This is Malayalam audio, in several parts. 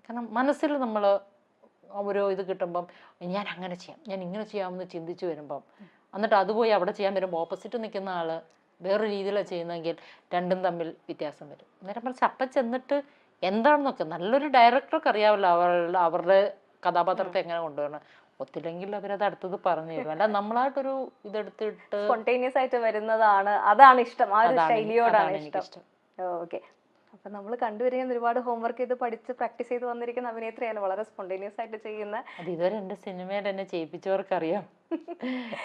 കാരണം മനസ്സിൽ നമ്മൾ ഓരോ ഇത് കിട്ടുമ്പം ഞാൻ അങ്ങനെ ചെയ്യാം, ഞാൻ ഇങ്ങനെ ചെയ്യാമെന്ന് ചിന്തിച്ച് വരുമ്പം എന്നിട്ട് അത് പോയി അവിടെ ചെയ്യാൻ വരുമ്പോൾ ഓപ്പോസിറ്റ് നിൽക്കുന്ന ആള് വേറൊരു രീതിയിലാണ് ചെയ്യുന്നതെങ്കിൽ രണ്ടും തമ്മിൽ വ്യത്യാസം വരും. അന്നേരം മറിച്ച് അപ്പം ചെന്നിട്ട് എന്താണെന്നൊക്കെ നല്ലൊരു ഡയറക്ടർക്ക് അറിയാമല്ലോ അവരുടെ കഥാപാത്രത്തെ എങ്ങനെ കൊണ്ടുവരണം. ഒത്തില്ലെങ്കിൽ അവരത് അടുത്തത് പറഞ്ഞു തരും. അല്ല നമ്മളായിട്ടൊരു ഇതെടുത്തിട്ട് സ്പോണ്ടേനിയസ് ആയിട്ട് വരുന്നതാണ്, അതാണ് ഇഷ്ടം, ആ ഒരു ശൈലിയോടാണ് ഇഷ്ടം. ഓക്കെ. അപ്പൊ നമ്മൾ കണ്ടുവരികയെന്ന് ഒരുപാട് ഹോംവർക്ക് ചെയ്ത് പഠിച്ച് പ്രാക്ടീസ് ചെയ്ത് വന്നിരിക്കുന്ന അഭിനേത്രിയാണ്, വളരെ സ്പോണ്ടേനിയസ് ആയിട്ട് ചെയ്യുന്ന. അത് ഇതുവരെ എൻ്റെ സിനിമയിൽ എന്നെ ചെയ്യിപ്പിച്ചവർക്കറിയാം.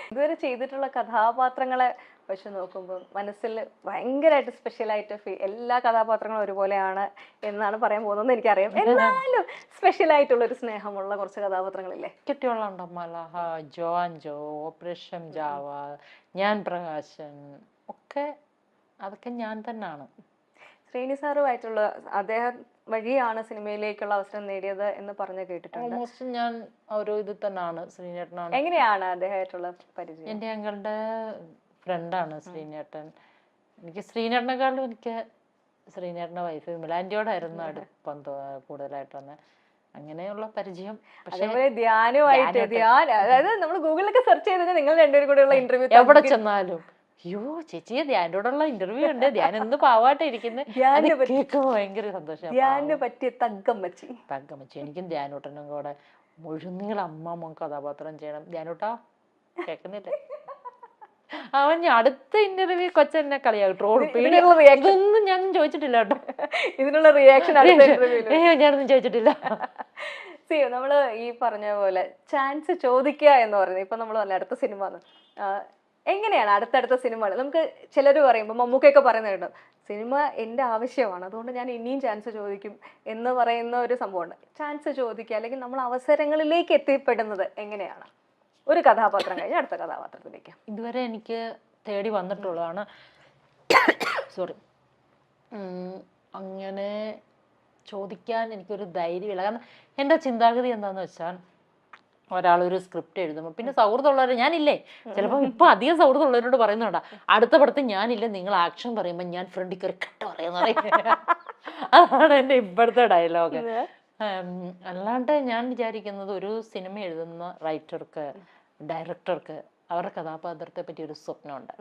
ഇതുവരെ ചെയ്തിട്ടുള്ള കഥാപാത്രങ്ങളെ വെച്ച് നോക്കുമ്പോൾ മനസ്സിൽ ഭയങ്കരമായിട്ട് സ്പെഷ്യലായിട്ട് എല്ലാ കഥാപാത്രങ്ങളും ഒരുപോലെയാണ് എന്നാണ് പറയാൻ പോകുന്നത് എനിക്കറിയാം. എന്നാലും സ്പെഷ്യൽ ആയിട്ടുള്ള ഒരു സ്നേഹമുള്ള കുറച്ച് കഥാപാത്രങ്ങളില്ലേ? കെട്ടിയുള്ള മലഹ, ജോൻജോ, ഓപ്പറേഷൻ ജാവ, ഞാൻ പ്രകാശൻ ഒക്കെ അതൊക്കെ ഞാൻ തന്നെയാണ്. ശ്രീനി സാറുമായിട്ടുള്ള അദ്ദേഹം വഴിയാണ് സിനിമയിലേക്കുള്ള അവസരം നേടിയത് എന്ന് പറഞ്ഞു കേട്ടിട്ടുണ്ട്. ഓൾമോസ്റ്റ് ഞാൻ ഒരു ഇത് തന്നെയാണ്. ശ്രീനേട്ടനാണ്. എങ്ങനെയാണ് അദ്ദേഹമായിട്ടുള്ള പരിചയം? എൻ്റെ ഞങ്ങളുടെ ഫ്രണ്ടാണ് ശ്രീനേട്ടൻ. എനിക്ക് ശ്രീനേട്ടനെക്കാളും എനിക്ക് ശ്രീനേട്ടൻ്റെ വൈഫ് വിമലാൻ്റിയോടായിരുന്നു അടുപ്പം കൂടുതലായിട്ട് വന്ന് അങ്ങനെയുള്ള പരിചയം. അതേപോലെ ധ്യാനുമായിട്ട് അതായത് നമ്മൾ ഗൂഗിളിലൊക്കെ സെർച്ച് ചെയ്തത് നിങ്ങൾ രണ്ടുപേരും കൂടെയുള്ള ഇന്റർവ്യൂ എവിടെ ചെന്നാലും അയ്യോ ചേച്ചിയെ ധ്യാനോടുള്ള ഇന്റർവ്യൂ ഉണ്ട്, ധ്യാൻ എന്ത് പാവായിട്ട് ഇരിക്കുന്നത് കേൾക്കുമ്പോൾ ഭയങ്കര സന്തോഷം. ധ്യാനിന് പറ്റിയ തങ്കമ്മച്ചി. എനിക്കും ധ്യാനോട്ടനും കൂടെ മുഴുനീള അമ്മ കഥാപാത്രം ചെയ്യണം. ധ്യാനോട്ടാ കേൾക്കുന്നില്ല, അവൻ അടുത്ത ഇന്റർവ്യൂ കൊച്ചെന്നെ കളിയാകും, ട്രോൾ. ഇതൊന്നും ഞാൻ ചോദിച്ചിട്ടില്ല കേട്ടോ, ഇതിനുള്ള റിയാക്ഷൻ ഞാനൊന്നും ചോദിച്ചിട്ടില്ല. നമ്മള് ഈ പറഞ്ഞ പോലെ ചാൻസ് ചോദിക്കുക എന്ന് പറയുന്നത് ഇപ്പൊ നമ്മൾ നല്ല അടുത്ത സിനിമ എങ്ങനെയാണ് അടുത്തടുത്ത സിനിമകൾ നമുക്ക് ചിലർ പറയുമ്പോൾ മമ്മൂക്കൊക്കെ പറയുന്നുണ്ട് സിനിമ എൻ്റെ ആവശ്യമാണ് അതുകൊണ്ട് ഞാൻ ഇനിയും ചാൻസ് ചോദിക്കും എന്ന് പറയുന്ന ഒരു സംഭവമുണ്ട്. ചാൻസ് ചോദിക്കുക അല്ലെങ്കിൽ നമ്മൾ അവസരങ്ങളിലേക്ക് എത്തിപ്പെടുന്നത് എങ്ങനെയാണ്? ഒരു കഥാപാത്രം കഴിഞ്ഞ് അടുത്ത കഥാപാത്രത്തിലേക്ക് ഇതുവരെ എനിക്ക് തേടി വന്നിട്ടുള്ളതാണ്. സോറി, അങ്ങനെ ചോദിക്കാൻ എനിക്കൊരു ധൈര്യമില്ല. കാരണം എൻ്റെ ചിന്താഗതി എന്താണെന്ന് വെച്ചാൽ ഒരാളൊരു സ്ക്രിപ്റ്റ് എഴുതുമ്പോൾ പിന്നെ സൗഹൃദമുള്ളവർ ഞാനില്ലേ, ചിലപ്പോൾ ഇപ്പൊ അധികം സൗഹൃദമുള്ളവരോട് പറയുന്നുണ്ടാ അടുത്ത പടത്തിൽ ഞാനില്ല നിങ്ങൾ ആക്ഷൻ പറയുമ്പോൾ ഞാൻ ഫ്രണ്ടിൽ കയറി കട്ട പറയുന്ന അതാണ് എൻ്റെ ഇപ്പോഴത്തെ ഡയലോഗ്. അല്ലാണ്ട് ഞാൻ വിചാരിക്കുന്നത് ഒരു സിനിമ എഴുതുന്ന റൈറ്റർക്ക് ഡയറക്ടർക്ക് അവരുടെ കഥാപാത്രത്തെ പറ്റി ഒരു സ്വപ്നമുണ്ട്.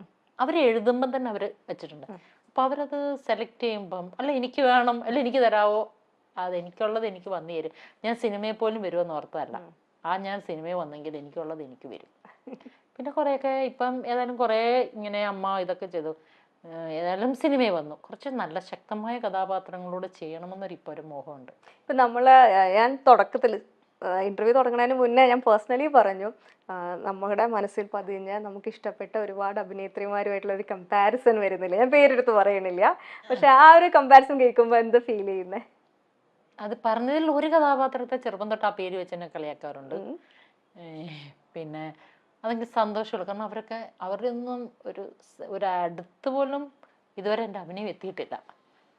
അവർ എഴുതുമ്പം തന്നെ അവർ വെച്ചിട്ടുണ്ട്. അപ്പൊ അവരത് സെലക്ട് ചെയ്യുമ്പം അല്ല എനിക്ക് വേണം അല്ല എനിക്ക് തരാവോ, അതെനിക്കുള്ളത് എനിക്ക് വന്നു തരും. ഞാൻ സിനിമയിൽ പോലും വരുമെന്ന് ഓർത്തതല്ല, ഞാൻ സിനിമയിൽ വന്നെങ്കിൽ എനിക്കുള്ളത് എനിക്ക് വരും. പിന്നെ കുറേയൊക്കെ ഇപ്പം ഏതായാലും കുറേ ഇങ്ങനെ അമ്മ ഇതൊക്കെ ചെയ്തു, ഏതായാലും സിനിമയിൽ വന്നു കുറച്ച് നല്ല ശക്തമായ കഥാപാത്രങ്ങളോട് ചെയ്യണമെന്നൊരു ഇപ്പോൾ ഒരു മോഹമുണ്ട്. ഇപ്പം ഞാൻ തുടക്കത്തിൽ ഇന്റർവ്യൂ തുടങ്ങുന്നതിന് മുന്നേ ഞാൻ പേഴ്സണലി പറഞ്ഞു നമ്മുടെ മനസ്സിൽ പതിഞ്ഞ നമുക്ക് ഇഷ്ടപ്പെട്ട ഒരുപാട് അഭിനേത്രിമാരുമായിട്ടുള്ള ഒരു കമ്പാരിസൺ വരുന്നില്ല, ഞാൻ പേരെടുത്ത് പറയണില്ല, പക്ഷെ ആ ഒരു കമ്പാരിസൺ കേൾക്കുമ്പോൾ എന്ത് ഫീൽ ചെയ്യുന്നത്? അത് പറഞ്ഞതിൽ ഒരു കഥാപാത്രത്തെ ചെറുപ്പം തൊട്ട് ആ പേര് വെച്ച് തന്നെ കളിയാക്കാറുണ്ട്. പിന്നെ അതെനിക്ക് സന്തോഷമുള്ളൂ, കാരണം അവരുടെ ഒന്നും ഒരു അടുത്ത് പോലും ഇതുവരെ എൻ്റെ അഭിനയം എത്തിയിട്ടില്ല.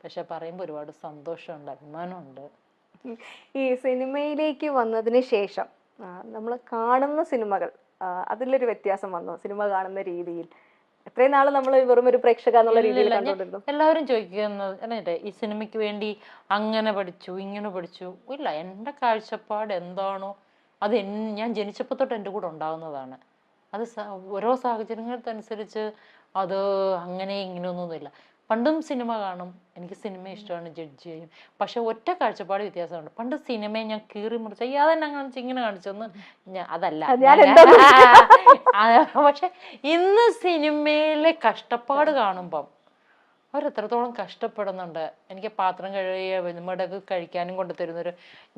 പക്ഷെ പറയുമ്പോൾ ഒരുപാട് സന്തോഷമുണ്ട്, അഭിമാനമുണ്ട്. ഈ സിനിമയിലേക്ക് വന്നതിന് ശേഷം നമ്മൾ കാണുന്ന സിനിമകൾ അതിലൊരു വ്യത്യാസം വന്നു? സിനിമ കാണുന്ന രീതിയിൽ എത്രയും നാള് നമ്മൾ വെറും ഒരു പ്രേക്ഷക എന്നുള്ള രീതിയിൽ കണ്ടുകൊണ്ടിരുന്നു. എല്ലാവരും ചോദിക്കുന്നത് ഈ സിനിമയ്ക്ക് വേണ്ടി അങ്ങനെ പഠിച്ചു ഇങ്ങനെ പഠിച്ചു. ഇല്ല, എൻ്റെ കാഴ്ചപ്പാട് എന്താണോ അത് ഞാൻ ജനിച്ചപ്പോൾ തൊട്ട് എൻ്റെ കൂടെ ഉണ്ടാകുന്നതാണ്. അത് ഓരോ സാഹചര്യങ്ങൾക്കനുസരിച്ച് അത് അങ്ങനെ ഇങ്ങനെയൊന്നുമില്ല. പണ്ടും സിനിമ കാണും, എനിക്ക് സിനിമ ഇഷ്ടമാണ്, ജഡ്ജ് ചെയ്യും. പക്ഷെ ഒറ്റ കാഴ്ചപ്പാട് വ്യത്യാസമുണ്ട്. പണ്ട് സിനിമയെ ഞാൻ കീറി മുറിച്ച അതെന്നെ കാണിച്ചു ഇങ്ങനെ കാണിച്ചെന്ന് അതല്ല. പക്ഷെ ഇന്ന് സിനിമയിലെ കഷ്ടപ്പാട് കാണുമ്പം അവരെത്രത്തോളം കഷ്ടപ്പെടുന്നുണ്ട്. എനിക്ക് പാത്രം കഴുകിയ വെലുമടക്ക് കഴിക്കാനും കൊണ്ട് തരുന്നൊരു,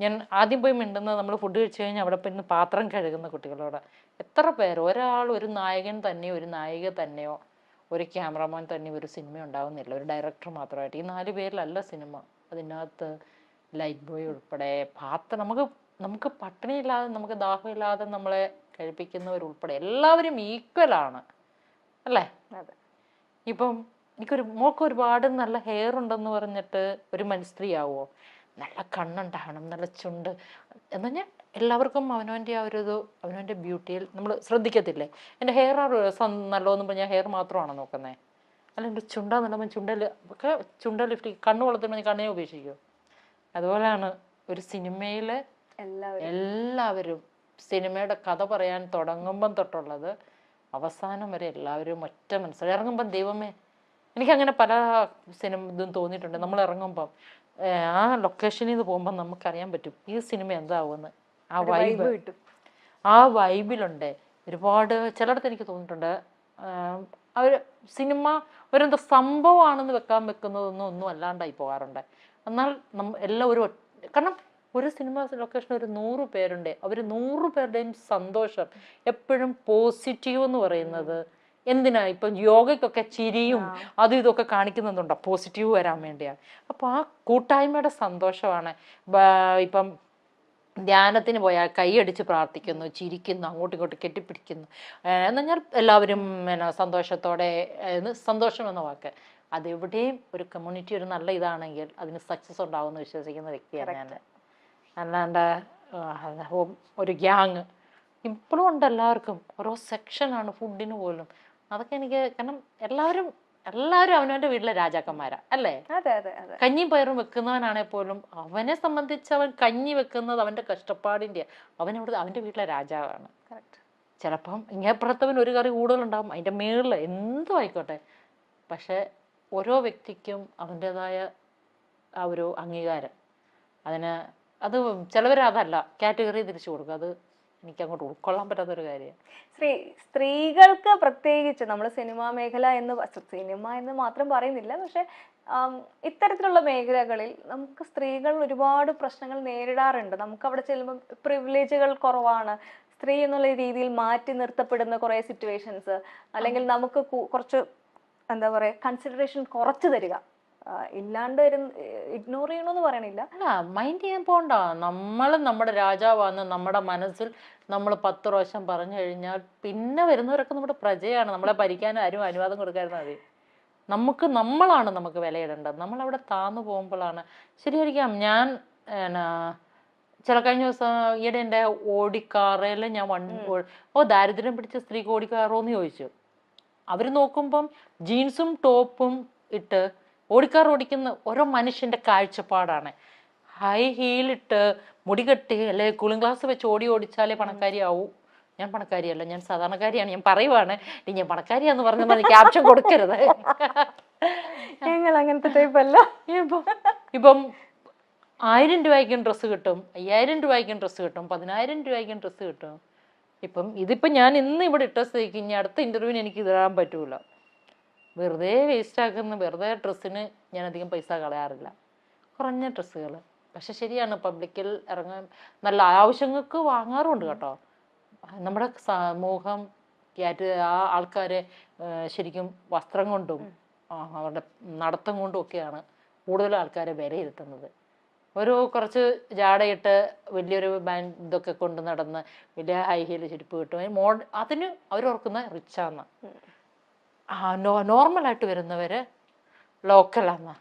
ഞാൻ ആദ്യം പോയി മിണ്ടുന്നത് നമ്മൾ ഫുഡ് കഴിച്ചു കഴിഞ്ഞാൽ അവിടെ പോയി പാത്രം കഴുകുന്ന കുട്ടികളോട്. എത്ര പേര്, ഒരു നായകൻ തന്നെയോ ഒരു നായിക തന്നെയോ ഒരു ക്യാമറമാൻ തന്നെ ഒരു സിനിമ ഉണ്ടാവുന്നില്ല, ഒരു ഡയറക്ടർ മാത്രമായിട്ട്. ഈ 4 പേരിലല്ല സിനിമ. അതിനകത്ത് ലൈറ്റ് ബോയ് ഉൾപ്പെടെ നമുക്ക് പട്ടിണിയില്ലാതെ നമുക്ക് ദാഹമില്ലാതെ നമ്മളെ കഴിപ്പിക്കുന്നവരുൾപ്പെടെ എല്ലാവരും ഈക്വലാണ് അല്ലേ? ഇപ്പം മോൾക്ക് ഒരുപാട് നല്ല ഹെയർ ഉണ്ടെന്ന് പറഞ്ഞിട്ട് ഒരു സ്ത്രീ ആവുമോ? നല്ല കണ്ണുണ്ടാവണം, നല്ല ചുണ്ട് എന്ന് പറഞ്ഞാൽ എല്ലാവർക്കും അവനവൻ്റെ ആ ഒരു അവനവൻ്റെ ബ്യൂട്ടിയിൽ നമ്മൾ ശ്രദ്ധിക്കത്തില്ലേ? എൻ്റെ ഹെയർ നല്ലതെന്ന് പറഞ്ഞാൽ ഹെയർ മാത്രമാണോ നോക്കുന്നത്? അല്ല എൻ്റെ ചുണ്ടാന്നുണ്ടെങ്കിൽ ചുണ്ട ലിഫ്റ്റ്, കണ്ണ് വളർത്തുമ്പോൾ കണ്ണിനെ ഉപേക്ഷിക്കുമോ? അതുപോലെയാണ് ഒരു സിനിമയിലെ എല്ലാവരും എല്ലാവരും സിനിമയുടെ കഥ പറയാൻ തുടങ്ങുമ്പം തൊട്ടുള്ളത് അവസാനം വരെ എല്ലാവരും ഒറ്റ മനസ്സിൽ ഇറങ്ങുമ്പം ദൈവമേ, എനിക്കങ്ങനെ പല ഇതും തോന്നിയിട്ടുണ്ട്. നമ്മൾ ഇറങ്ങുമ്പം ആ ലൊക്കേഷനിൽ നിന്ന് പോകുമ്പോൾ നമുക്കറിയാൻ പറ്റും ഈ സിനിമ എന്താവുമെന്ന്. ആ വൈബ് കിട്ടും. ആ വൈബിലുണ്ട് ഒരുപാട്. ചിലയിടത്ത് എനിക്ക് തോന്നിയിട്ടുണ്ട് അവർ സിനിമ ഒരെന്താ സംഭവമാണെന്ന് വെക്കുന്നതൊന്നും അല്ലാണ്ടായി പോകാറുണ്ട്. എന്നാൽ എല്ലാം കാരണം ഒരു സിനിമ ലൊക്കേഷൻ ഒരു 100 പേരുണ്ട്. അവർ 100 പേരുടെയും സന്തോഷം എപ്പോഴും പോസിറ്റീവ് എന്ന് പറയുന്നത് എന്തിനാ? ഇപ്പം യോഗയ്ക്കൊക്കെ ചിരിയും അതും ഇതൊക്കെ കാണിക്കുന്നുണ്ടോ? പോസിറ്റീവ് വരാൻ വേണ്ടിയാണ്. അപ്പോൾ ആ കൂട്ടായ്മയുടെ സന്തോഷമാണ്. ഇപ്പം ധ്യാനത്തിന് പോയാൽ കൈയടിച്ച് പ്രാർത്ഥിക്കുന്നു, ചിരിക്കുന്നു, അങ്ങോട്ടും ഇങ്ങോട്ടും കെട്ടിപ്പിടിക്കുന്നു എന്ന് പറഞ്ഞാൽ എല്ലാവരും സന്തോഷത്തോടെ. സന്തോഷം എന്ന വാക്ക് അതെവിടെയും ഒരു കമ്മ്യൂണിറ്റി ഒരു നല്ല ഇതാണെങ്കിൽ അതിന് സക്സസ് ഉണ്ടാവുമെന്ന് വിശ്വസിക്കുന്ന വ്യക്തിയാണ് ഞാൻ. അല്ലാണ്ട് ഒരു ഗ്യാങ് ഇപ്പോഴും ഉണ്ട് എല്ലാവർക്കും. ഓരോ സെക്ഷനാണ് ഫുഡിന് പോലും. അതൊക്കെ എനിക്ക് കാരണം എല്ലാവരും അവനവൻ്റെ വീട്ടിലെ രാജാക്കന്മാരാ അല്ലേ? കഞ്ഞിയും പയറും വെക്കുന്നവനാണെ പോലും അവനെ സംബന്ധിച്ച് അവൻ കഞ്ഞി വെക്കുന്നത് അവൻ്റെ കഷ്ടപ്പാടിൻ്റെ. അവൻ്റെ വീട്ടിലെ രാജാവാണ്. ചിലപ്പം ഇങ്ങേപ്പുറത്തവൻ ഒരു കറി കൂടുതലുണ്ടാവും, അതിൻ്റെ മേളിൽ എന്തും ആയിക്കോട്ടെ. പക്ഷെ ഓരോ വ്യക്തിക്കും അവൻ്റെതായ ആ ഒരു അംഗീകാരം അത് ചിലവരതല്ല കാറ്റഗറി തിരിച്ചു കൊടുക്കും. അത് എനിക്ക് അങ്ങോട്ട് ഉൾക്കൊള്ളാൻ പറ്റാത്തൊരു കാര്യമാണ്. സ്ത്രീകൾക്ക് പ്രത്യേകിച്ച് നമ്മൾ സിനിമാ മേഖല സിനിമ എന്ന് മാത്രം പറയുന്നില്ല, പക്ഷെ ഇത്തരത്തിലുള്ള മേഖലകളിൽ നമുക്ക് സ്ത്രീകൾ ഒരുപാട് പ്രശ്നങ്ങൾ നേരിടാറുണ്ട്. നമുക്ക് അവിടെ ചെല്ലുമ്പോൾ പ്രിവിലേജുകൾ കുറവാണ്. സ്ത്രീ എന്നുള്ള രീതിയിൽ മാറ്റി നിർത്തപ്പെടുന്ന കുറേ സിറ്റുവേഷൻസ്, അല്ലെങ്കിൽ നമുക്ക് കുറച്ച് എന്താ പറയുക കൺസിഡറേഷൻ കുറച്ച് തരിക, ഇല്ലാണ്ട് ഇഗ്നോർ ചെയ്യണമെന്ന് പറയണില്ല, അല്ല മൈൻഡ് ചെയ്യാൻ പോണ്ട. നമ്മുടെ രാജാവാന്ന് നമ്മുടെ മനസ്സിൽ നമ്മൾ 10 പ്രാവശ്യം പറഞ്ഞു കഴിഞ്ഞാൽ പിന്നെ വരുന്നവരൊക്കെ നമ്മുടെ പ്രജയാണ്. നമ്മളെ ഭരിക്കാൻ ആരും അനുവാദം കൊടുക്കാതിരുന്നാൽ മതി. നമ്മളാണ് നമുക്ക് വിലയിടേണ്ടത്. നമ്മളവിടെ താന്നു പോകുമ്പോഴാണ് ശരിയായിരിക്കാം. ഞാൻ കഴിഞ്ഞ ദിവസം ഈയിടെ എൻ്റെ ഓടിക്കാറിൽ ഞാൻ ദാരിദ്ര്യം പിടിച്ച സ്ത്രീക്ക് ഓടിക്കാറോന്ന് ചോദിച്ചു. അവർ നോക്കുമ്പം ജീൻസും ടോപ്പും ഇട്ട് ഓടിക്കാർ ഓടിക്കുന്ന ഓരോ മനുഷ്യന്റെ കാഴ്ചപ്പാടാണ്. ഹൈ ഹീലിട്ട് മുടി കെട്ടി അല്ലെ കൂളിംഗ് ഗ്ലാസ് വെച്ച് ഓടിച്ചാലേ പണക്കാരിയാവൂ. ഞാൻ പണക്കാരിയല്ല, ഞാൻ സാധാരണക്കാരിയാണ്. ഞാൻ പറയുവാണ്, ഞാൻ പണക്കാരിയാന്ന് പറഞ്ഞാൽ എനിക്ക് ക്യാപ്ഷൻ കൊടുക്കരുത്. ഞങ്ങൾ അങ്ങനത്തെ ടൈപ്പല്ല. ഇപ്പം 1000 രൂപയ്ക്കും ഡ്രസ്സ് കിട്ടും, 5000 രൂപയ്ക്കും ഡ്രസ്സ് കിട്ടും, 10000 രൂപയ്ക്കും ഡ്രസ്സ് കിട്ടും. ഇതിപ്പം ഞാൻ ഇന്ന് ഇവിടെ ഇട്ട സ്ഥിതിക്ക് ഇനി അടുത്ത ഇന്റർവ്യൂവിന് എനിക്ക് ഇടാൻ പറ്റൂല. വെറുതെ വേസ്റ്റ് ആക്കുന്ന വെറുതെ ഡ്രസ്സിന് ഞാൻ അധികം പൈസ കളയാറില്ല, കുറഞ്ഞ ഡ്രസ്സുകൾ. പക്ഷെ ശരിയാണ്, പബ്ലിക്കിൽ ഇറങ്ങാൻ നല്ല ആവശ്യങ്ങൾക്ക് വാങ്ങാറുമുണ്ട് കേട്ടോ. നമ്മുടെ സമൂഹം ആ ആൾക്കാരെ ശരിക്കും വസ്ത്രം കൊണ്ടും അവരുടെ നടത്തം കൊണ്ടും ഒക്കെയാണ് കൂടുതൽ ആൾക്കാരെ വിലയിരുത്തുന്നത്. കുറച്ച് ജാടയിട്ട് വലിയൊരു ഇതൊക്കെ കൊണ്ട് നടന്ന് വലിയ ഹൈ ഹീൽ ചെരുപ്പ് കിട്ടും, അതിന് അവരോർക്കുന്ന റിച്ചാന്ന്. നോർമലായിട്ട് വരുന്നവര് ലോക്കലാന്ന്.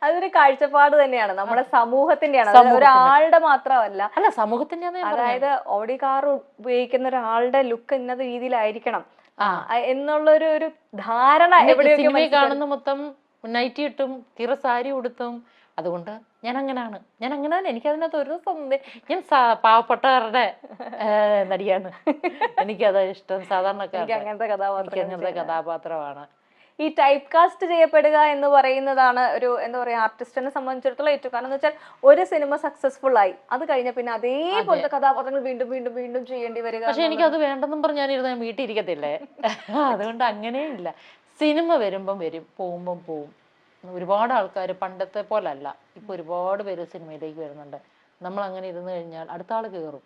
അതൊരു കാഴ്ചപ്പാട് തന്നെയാണ്, നമ്മുടെ സമൂഹത്തിന്റെയാണ്, ഒരാളുടെ മാത്രമല്ല. അല്ല, സമൂഹത്തിന്റെ. അതായത് ഓടി കാർ ഉപയോഗിക്കുന്ന ഒരാളുടെ ലുക്ക് ഇന്നത് രീതിയിലായിരിക്കണം എന്നുള്ളൊരു ധാരണ സിനിമയിൽ കാണുന്ന മൊത്തം നൈറ്റി ഇട്ടും തീറ സാരി ഉടുത്തും. അതുകൊണ്ട് ഞാൻ അങ്ങനെയാണ്. എനിക്കതിനകത്ത് ഒരു ഞാൻ പാവപ്പെട്ടവരുടെ നടിയാണ്. എനിക്കത് ഇഷ്ടം. സാധാരണക്കാർക്ക് അങ്ങനത്തെ കഥാപാത്രമാണ്. ഈ ടൈപ്പ് കാസ്റ്റ് ചെയ്യപ്പെടുക എന്ന് പറയുന്നതാണ് ഒരു എന്താ പറയാ ആർട്ടിസ്റ്റിനെ സംബന്ധിച്ചിടത്തോളം ഏറ്റവും. കാരണം എന്ന് വെച്ചാൽ ഒരു സിനിമ സക്സസ്ഫുൾ ആയി, അത് കഴിഞ്ഞ പിന്നെ അതേപോലത്തെ കഥാപാത്രങ്ങൾ വീണ്ടും വീണ്ടും വീണ്ടും ചെയ്യേണ്ടി വരിക. പക്ഷെ എനിക്കത് വേണ്ടെന്നും പറഞ്ഞാൽ ഞാൻ വീട്ടിൽ ഇരിക്കത്തില്ലേ. അതുകൊണ്ട് അങ്ങനെയില്ല. സിനിമ വരുമ്പം വരും, പോകുമ്പം പോവും. ഒരുപാട് ആൾക്കാർ പണ്ടത്തെ പോലല്ല, ഇപ്പൊ ഒരുപാട് പേര് സിനിമയിലേക്ക് വരുന്നുണ്ട്. നമ്മൾ അങ്ങനെ ഇരുന്ന് കഴിഞ്ഞാൽ അടുത്ത ആൾ കയറും.